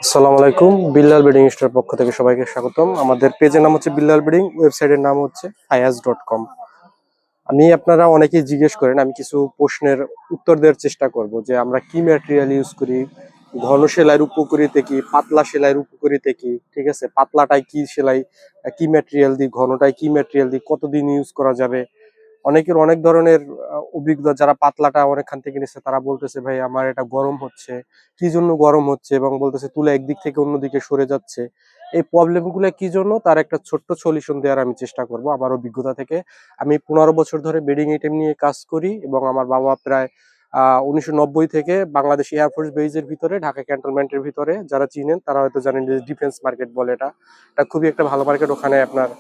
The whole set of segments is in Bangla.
আসসালামু আলাইকুম, বিল্লাল বেডিং স্টোর পক্ষ থেকে সবাইকে স্বাগতম। আমাদের পেজের নাম হচ্ছে বিল্লাল বেডিং, ওয়েবসাইটের নাম হচ্ছে fayaz.com। আমি আপনারা অনেকেই জিজ্ঞেস করেন, আমি কিছু প্রশ্নের উত্তর দেওয়ার চেষ্টা করব যে আমরা কি ম্যাটেরিয়াল ইউজ করি, ঘন সেলাইয়ের উপকারিতা কি, পাতলা সেলাইয়ের উপকারিতা কি, ঠিক আছে, পাতলাটাই কি সেলাই কি ম্যাটেরিয়াল দিই, ঘনটাই কি ম্যাটেরিয়াল দিই, কতদিন ইউজ করা যাবে। অনেকের অনেক ধরনের অভিজ্ঞতা, যারা পাতলাটা অনেকখান থেকে নিচ্ছে তারা বলতেছে ভাই আমার এটা গরম হচ্ছে, কি জন্য গরম হচ্ছে, এবং বলতেছে তুলা একদিক থেকে অন্যদিকে সরে যাচ্ছে। এই প্রবলেম গুলো কি জন্য, তার একটা ছোট্ট সলিউশন দেওয়ার আমি চেষ্টা করব আমার অভিজ্ঞতা থেকে। আমি 15 বছর ধরে বেডিং আইটেম নিয়ে কাজ করি, এবং আমার বাবা প্রায় 1990 থেকে বাংলাদেশ এয়ারফোর্স বেজের ভিতরে, ঢাকা ক্যান্টনমেন্টের ভিতরে, যারা চিনেন তারা হয়তো জানেন যে ডিফেন্স মার্কেট বলে, এটা এটা খুবই একটা ভালো মার্কেট, ওখানে আপনার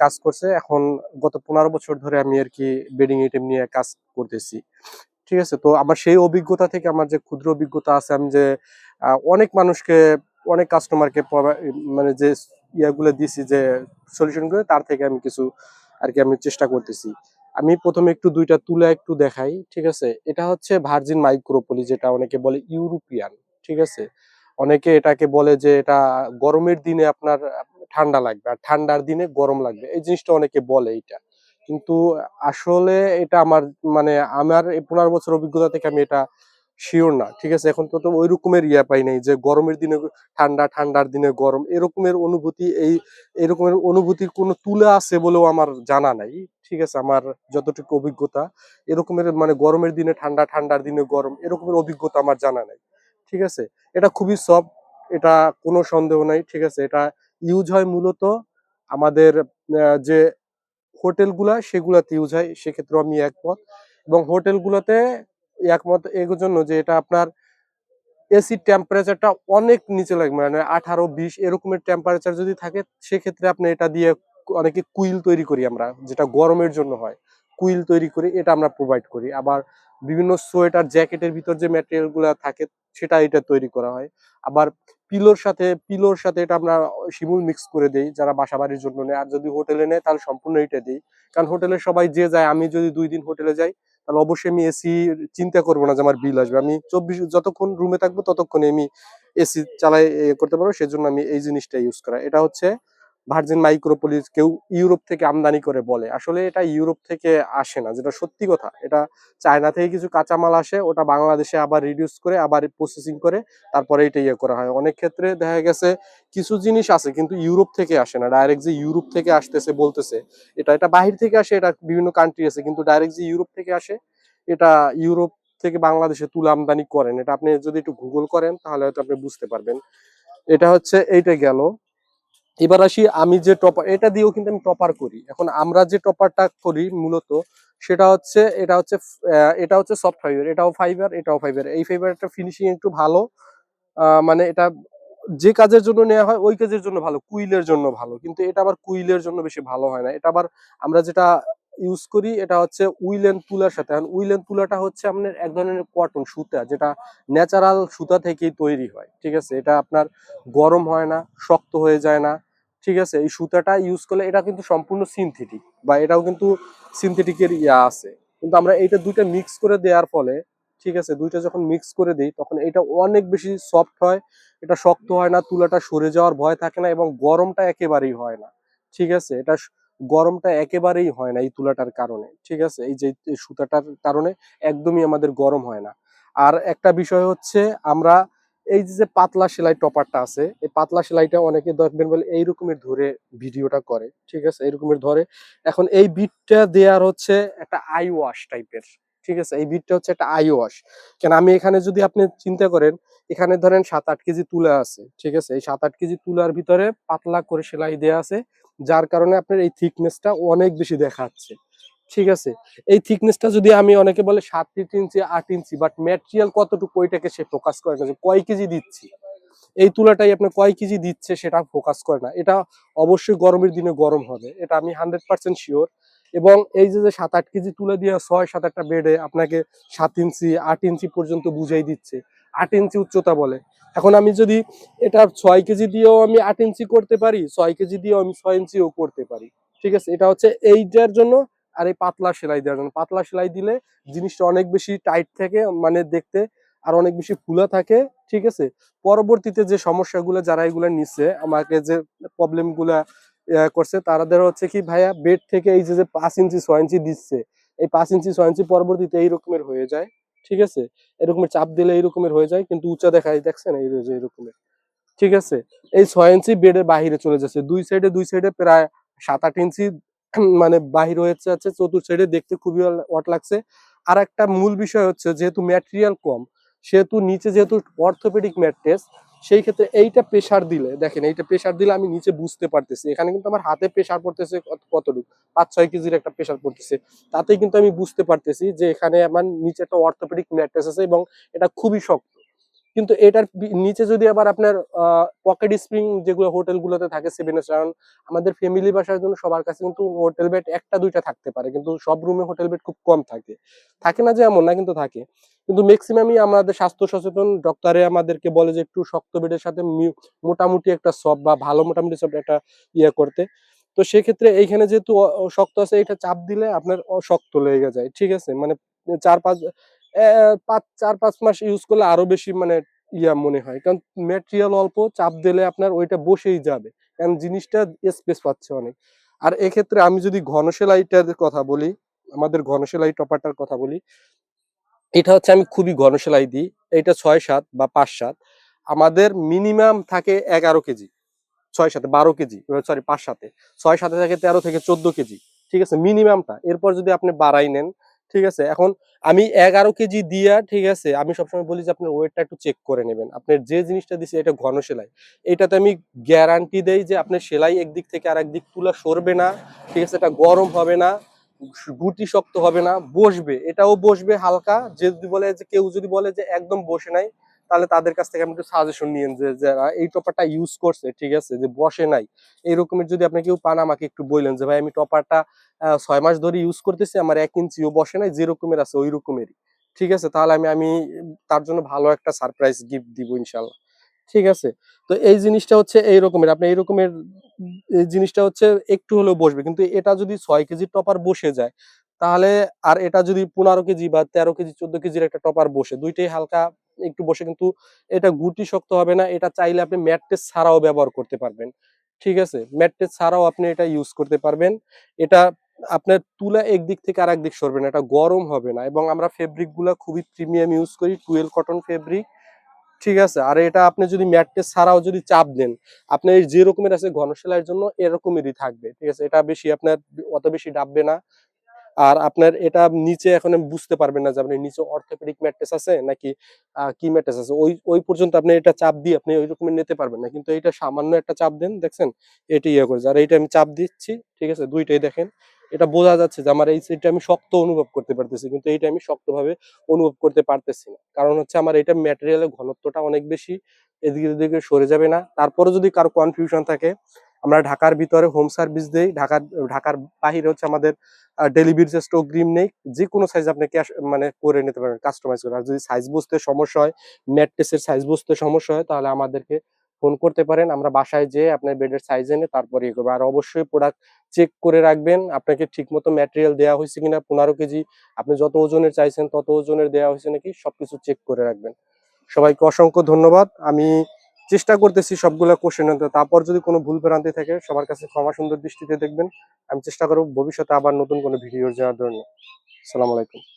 কাজ করছে। এখন গত 15 বছর ধরে আমি আর কি বেডিং আইটেম নিয়ে কাজ করতেছি, ঠিক আছে। তো আমার সেই অভিজ্ঞতা থেকে, আমার যে ক্ষুদ্র অভিজ্ঞতা আছে, আমি যে অনেক মানুষকে, অনেক কাস্টমারকে মানে যে ইয়াগুলো দিছি, যে সলিউশন গুলো, তার থেকে আমি কিছু আর কি আমি চেষ্টা করতেছি। আমি প্রথমে একটু দুইটা তুলা একটু দেখাই, ঠিক আছে। এটা হচ্ছে ভার্জিন মাইক্রোপলি, যেটা অনেকে বলে ইউরোপিয়ান, ঠিক আছে। অনেকে এটাকে বলে যে এটা গরমের দিনে আপনার ঠান্ডা লাগবে, আর ঠান্ডার দিনে গরম লাগবে, এই জিনিসটা অনেকে বলে এটা। কিন্তু আসলে এটা আমার, মানে আমার এই 15 বছর অভিজ্ঞতা থেকে আমি এটা শিওর না, ঠিক আছে। এখন তো ওই রকমের ইয়া পাই নাই যে গরমের দিনে ঠান্ডা, ঠান্ডার দিনে গরম, এরকমের অনুভূতি, এরকমের অনুভূতির কোনো তুলা আছে বলেও আমার জানা নাই, ঠিক আছে। আমার যতটুকু অভিজ্ঞতা, এরকমের মানে গরমের দিনে ঠান্ডা, ঠান্ডার দিনে গরম, এরকমের অভিজ্ঞতা আমার জানা নাই, ঠিক আছে। এটা খুবই সফট, এটা কোনো সন্দেহ নাই, ঠিক আছে। এটা ইউজ হয় মূলত আমাদের যে হোটেলগুলা, সেগুলাতে ইউজ হয়, সেক্ষেত্রে আমি একমত। এবং হোটেলগুলোতে একমত এর জন্য যে এটা আপনার এসি টেম্পারেচারটা অনেক নিচে লাগবে, মানে 18-20 এরকমের টেম্পারেচার যদি থাকে, সেক্ষেত্রে আপনি এটা দিয়ে অনেকে কুইল তৈরি করি আমরা, যেটা গরমের জন্য হয়, কুইল তৈরি করি, এটা আমরা প্রোভাইড করি। আবার বিভিন্ন সোয়েটার জ্যাকেটের ভিতর যে ম্যাটেরিয়াল গুলা থাকে, সেটা এটা তৈরি করা হয়। আবার পিলোর সাথে এটা আমরা শিমুল মিক্স করে দেই, যারা বাসা বাড়ির জন্য নেয়। আর যদি হোটেলে নেয় তাহলে সম্পূর্ণ এটা দিই, কারণ হোটেলে সবাই যে যায়, আমি যদি 2 দিন হোটেলে যাই, তাহলে অবশ্যই আমি এসি চিন্তা করবো না যে আমার বিল আসবে। আমি যতক্ষণ রুমে থাকবো ততক্ষণে আমি এসি চালাই করতে পারবো, সেজন্য আমি এই জিনিসটা ইউজ করা। এটা হচ্ছে ভার্জিন মাইক্রোপলিস, কেউ ইউরোপ থেকে আমদানি করে বলে, আসলে এটা ইউরোপ থেকে আসে না, যেটা সত্যি কথা। এটা চায়না থেকে কিছু কাঁচামাল আসে, ওটা বাংলাদেশে আবার রিডিউস করে, আবার প্রসেসিং করে, তারপরে এটা ইয়ে করা হয়। অনেক ক্ষেত্রে দেখা গেছে কিছু জিনিস আছে কিন্তু ইউরোপ থেকে আসে না, ডাইরেক্ট যে ইউরোপ থেকে আসতেছে বলতেছে, এটা এটা বাহির থেকে আসে, এটা বিভিন্ন কান্ট্রি আছে, কিন্তু ডাইরেক্ট যে ইউরোপ থেকে আসে, এটা ইউরোপ থেকে বাংলাদেশে তুলা আমদানি করেন। এটা আপনি যদি একটু গুগল করেন তাহলে হয়তো আপনি বুঝতে পারবেন। এটা হচ্ছে, এইটা গেল। এবার আসি, আমি যে টপার, এটা দিয়েও কিন্তু আমি টপার করি। এখন আমরা যে টপারটা করি মূলত, সেটা হচ্ছে, এটা হচ্ছে সফট ফাইবার, এটাও ফাইবার, এটাও ফাইবার। এই ফাইবারটা ফিনিশিং একটু ভালো, মানে এটা যে কাজের জন্য নেওয়া হয় ওই কাজের জন্য ভালো, কুইলের জন্য ভালো, কিন্তু এটা আবার কুইলের জন্য বেশি ভালো হয় না। এটা আবার আমরা যেটা ইউজ করি, এটা হচ্ছে উইলেন তুলার সাথে। উইলেন তুলাটা হচ্ছে আপনার এক ধরনের কটন সুতা, যেটা ন্যাচারাল সুতা থেকেই তৈরি হয়, ঠিক আছে। এটা আপনার গরম হয় না, শক্ত হয়ে যায় না, ঠিক আছে। এই সুতাটা ইউজ করলে, এটা কিন্তু সম্পূর্ণ সিনথেটিক, বা এটাও কিন্তু সিনথেটিকের ইয়া আছে, কিন্তু আমরা এইটা দুইটা মিক্স করে দেওয়ার ফলে, ঠিক আছে, দুইটা যখন মিক্স করে দিই তখন এটা অনেক বেশি সফট হয়, এটা শক্ত হয় না, তুলাটা সরে যাওয়ার ভয় থাকে না, এবং গরমটা একেবারেই হয় না, ঠিক আছে। গরমটা একেবারেই হয় না এই তুলাটার কারণে, ঠিক আছে। এই যে এই সুতাটার কারণে একদমই আমাদের গরম হয় না। আর একটা বিষয় হচ্ছে, আমরা এই যে পাতলা সেলাই টপারটা আছে, এই পাতলা সেলাইটা অনেকে দেখবেন বলে এই রকমের ধরে ভিডিওটা করে, ঠিক আছে, এই রকমের ধরে। এখন এই বিটটা দেয়ার হচ্ছে একটা আই ওয়াশ টাইপের, ঠিক আছে। এই বিটটা হচ্ছে একটা আই ওয়াশ। কেন, আমি এখানে যদি আপনি চিন্তা করেন, এখানে ধরেন 7-8 কেজি তুলা আছে, ঠিক আছে। এই 7-8 কেজি তুলার ভিতরে পাতলা করে সেলাই দেয়া আছে, যার কারণে আপনার এই থিকনেসটা অনেক বেশি দেখাচ্ছে, ঠিক আছে। এই থিকনেসটা যদি আমি, অনেকে বলে 7 ইঞ্চি 8 ইঞ্চি, বাট ম্যাটেরিয়াল কতটুকু ওইটাকে সে ফোকাস করে না, যে কয় কেজি দিচ্ছি, এই তুলাটাই আপনার কয় কেজি দিচ্ছে সেটা ফোকাস করে না। এটা অবশ্যই গরমের দিনে গরম হবে, এটা আমি 100% শিওর। এবং এই যে 7-8 কেজি তুলা দিয়ে 6-7-8টা বেডে আপনাকে 7 ইঞ্চি 8 ইঞ্চি পর্যন্ত বুঝাই দিচ্ছে, 8 ইঞ্চি উচ্চতা বলে। এখন আমি যদি এটা 6 কেজি দিয়েও আমি 8 ইঞ্চি করতে পারি, 6 কেজি দিয়েও আমি 6 ইঞ্চিও করতে পারি, ঠিক আছে। এটা হচ্ছে এইটার জন্য। আর এই পাতলা সেলাই দেওয়ার জন্য, পাতলা সেলাই দিলে জিনিসটা অনেক বেশি টাইট থাকে, মানে দেখতে আর অনেক বেশি ফুলা থাকে, ঠিক আছে। পরবর্তীতে যে সমস্যাগুলো যারা এগুলো নিচ্ছে, আমাকে যে প্রবলেম গুলা করছে, তাদের হচ্ছে কি ভাইয়া বেড থেকে এই যে 5 ইঞ্চি 6 ইঞ্চি দিচ্ছে, এই 5 ইঞ্চি 6 ইঞ্চি পরবর্তীতে এই রকমের হয়ে যায়, ঠিক আছে। এরকমের চাপ দিলে এই রকমের হয়ে যায়, কিন্তু উঁচা দেখায়, দেখছেন এই যে এরকমের, ঠিক আছে। এই 6 ইঞ্চি বেডের বাহিরে চলে যাচ্ছে, দুই সাইডে প্রায় 7-8 ইঞ্চি মানে বাহির হয়েছে আছে, চতুর সাইডে দেখতে খুবই অট লাগছে। আর একটা মূল বিষয় হচ্ছে যেহেতু ম্যাটেরিয়াল কম, সেহেতু নিচে যেহেতু অর্থোপেডিক ম্যাট্রেস, সেই ক্ষেত্রে এইটা প্রেসার দিলে, দেখেন এইটা প্রেসার দিলে আমি নিচে বুঝতে পারতেছি, এখানে কিন্তু আমার হাতে প্রেসার পড়তেছে কতটুকু, 5-6 কেজির একটা প্রেসার পড়তেছে, তাতেই কিন্তু আমি বুঝতে পারতেছি যে এখানে আমার নিচে একটা অর্থোপেডিক ম্যাট্রেস আছে এবং এটা খুবই শক্ত। কিন্তু এটার নিচে যদি আবার আপনার পকেট স্প্রিং যেগুলো হোটেলগুলোতে থাকে 7 কারণ আমাদের ফ্যামিলি বাসার জন্য সবার কাছে কিন্তু হোটেল বেড একটা দুইটা থাকতে পারে, কিন্তু সব রুমে হোটেল বেড খুব কম থাকে, থাকে না যে এমন না, কিন্তু থাকে। কিন্তু ম্যাক্সিমামই আমাদের স্বাস্থ্য সচেতন ডক্টরে আমাদেরকে বলে যে একটু শক্ত বেডের সাথে মোটামুটি একটা সব বা ভালো মোটামুটি সব একটা ইয়ে করতে। তো সেক্ষেত্রে এইখানে যেহেতু শক্ত আছে, এটা চাপ দিলে আপনার শক্ত লেগে যায়, ঠিক আছে। মানে 4-5 4-5 মাস ইউজ করলে আরো বেশি মানে মনে হয়, কারণ ম্যাটেরিয়াল অল্প, চাপ দিলে আপনার ওইটা বসেই যাবে, কারণ জিনিসটা স্পেস পাচ্ছে অনেক। আর এক্ষেত্রে আমি যদি ঘন সেলাইটার কথা বলি, আমাদের ঘন সেলাই টপারটার কথা বলি, এটা হচ্ছে আমি খুবই ঘন সেলাই দিই। এটা 6-7 বা 5-7, আমাদের মিনিমাম থাকে 11 কেজি, 6-7 12 কেজি, সরি 5-7, 6-7 থেকে 13 থেকে 14 কেজি, ঠিক আছে মিনিমামটা। এরপর যদি আপনি বাড়াই নেন, ঠিক আছে। এখন আমি 11 কেজি দিয়া, ঠিক আছে, আমি সবসময় বলি যে আপনার ওয়েটটা একটু চেক করে নেবেন, আপনার যে জিনিসটা দিচ্ছে এটা ঘন সেলাই, এটাতে আমি গ্যারান্টি দেই যে আপনার সেলাই একদিক থেকে আর একদিক তুলা সরবে না, ঠিক আছে, এটা গরম হবে না, গুটি শক্ত হবে না, বসবে, এটাও বসবে হালকা। যদি বলে যে কেউ যদি বলে যে একদম বসে নাই, তাহলে তাদের কাছ থেকে আমি একটু সাজেশন নিয়েন যে যারা এই টপারটা ইউজ করছে, ঠিক আছে, যে বসে নাই, এইরকমের যদি আপনি কেউ পান আমাকে একটু বললেন যে ভাই আমি টপারটা 6 মাস ধরে ইউজ করতেছি, আমার 1 ইঞ্চিও বসে নাই, যে রকমের আছে ওই রকমেরই, ঠিক আছে, তাহলে আমি আমি তার জন্য ভালো একটা সারপ্রাইজ গিফট দিব ইনশাল্লাহ, ঠিক আছে। তো এই জিনিসটা হচ্ছে এই রকমের, আপনি এই রকমের এই জিনিসটা হচ্ছে একটু হলেও বসবে, কিন্তু এটা যদি 6 কেজির টপার বসে যায়, তাহলে আর এটা যদি 15 কেজি বা 13 কেজি 14 কেজির একটা টপার বসে, দুইটাই হালকা একটু বসে, কিন্তু এটা গুটি শক্ত হবে না, এটা চাইলে আপনি ম্যাট্রেস ছাড়াও ব্যবহার করতে পারবেন, ঠিক আছে, ম্যাট্রেস ছাড়াও আপনি এটা ইউজ করতে পারবেন। এটা আপনার তুলা একদিক থেকে আর একদিক সরবে না, এটা গরম হবে না, এবং আমরা ফেব্রিক গুলা খুবই প্রিমিয়াম ইউজ করি, 12 কটন ফেব্রিক, ঠিক আছে। আর এটা আপনি যদি ম্যাট্রেস ছাড়াও যদি চাপ দেন, আপনার যে রকমের আছে ঘন সেলাইয়ের জন্য এরকমেরই থাকবে, ঠিক আছে, এটা বেশি আপনার অত বেশি ডাববে না। আর আপনার এটা নিচে এখন বুঝতে পারবেন না যে আপনার নিচে অর্থোপেডিক ম্যাট্রেস আছে নাকি কি ম্যাট্রেস আছে, ওই ওই পর্যন্ত আপনি এটা চাপ দিয়ে আপনি ওই রকমের নিতে পারবেন না, কিন্তু এটা সামান্য একটা চাপ দেন, দেখছেন এটি ইয়ে করেছে। আর এইটা আমি চাপ দিচ্ছি, ঠিক আছে, দুইটাই দেখেন, এটা বোঝা যাচ্ছে যে আমার এই সাইডটা আমি শক্ত অনুভব করতে পারতেছি, কিন্তু এইটা আমি শক্তভাবে অনুভব করতে পারতেছি না, কারণ হচ্ছে আমার এটা ম্যাটেরিয়ালের ঘনত্বটা অনেক বেশি, এদিকে এদিকে সরে যাবে না। তারপরে যদি কারো কনফিউশন থাকে, আমরা ঢাকার ভিতরে হোম সার্ভিস দেই, ঢাকার বাহিরে হচ্ছে আমাদের ডেলিভারি চার্জ অগ্রিম নেই, যে কোনো সাইজ আপনি ক্যাশ মানে করে নিতে পারেন, কাস্টমাইজ করে। আর যদি সাইজ বুঝতে সমস্যা হয়, ম্যাট্রেসের সাইজ বুঝতে সমস্যা হয়, তাহলে আমাদেরকে ফোন করতে পারেন, আমরা বাসায় যেয়ে আপনার বেডের সাইজ এনে তারপরে ইয়ে করবো। আর অবশ্যই প্রোডাক্ট চেক করে রাখবেন, আপনাকে ঠিক মতো ম্যাটেরিয়াল দেওয়া হয়েছে কিনা, 15 কেজি আপনি যত ওজনের চাইছেন তত ওজনের দেওয়া হয়েছে নাকি, সবকিছু চেক করে রাখবেন। সবাইকে অসংখ্য ধন্যবাদ। আমি চেষ্টা করতেছি সবগুলা কোশ্চেন আনতে, তারপর যদি কোনো ভুল ভ্রান্তি থাকে সবার কাছে ক্ষমা সুন্দর দৃষ্টিতে দেখবেন। আমি চেষ্টা করব ভবিষ্যতে আবার নতুন কোনো ভিডিও দেওয়ার জন্য। আসসালামু আলাইকুম।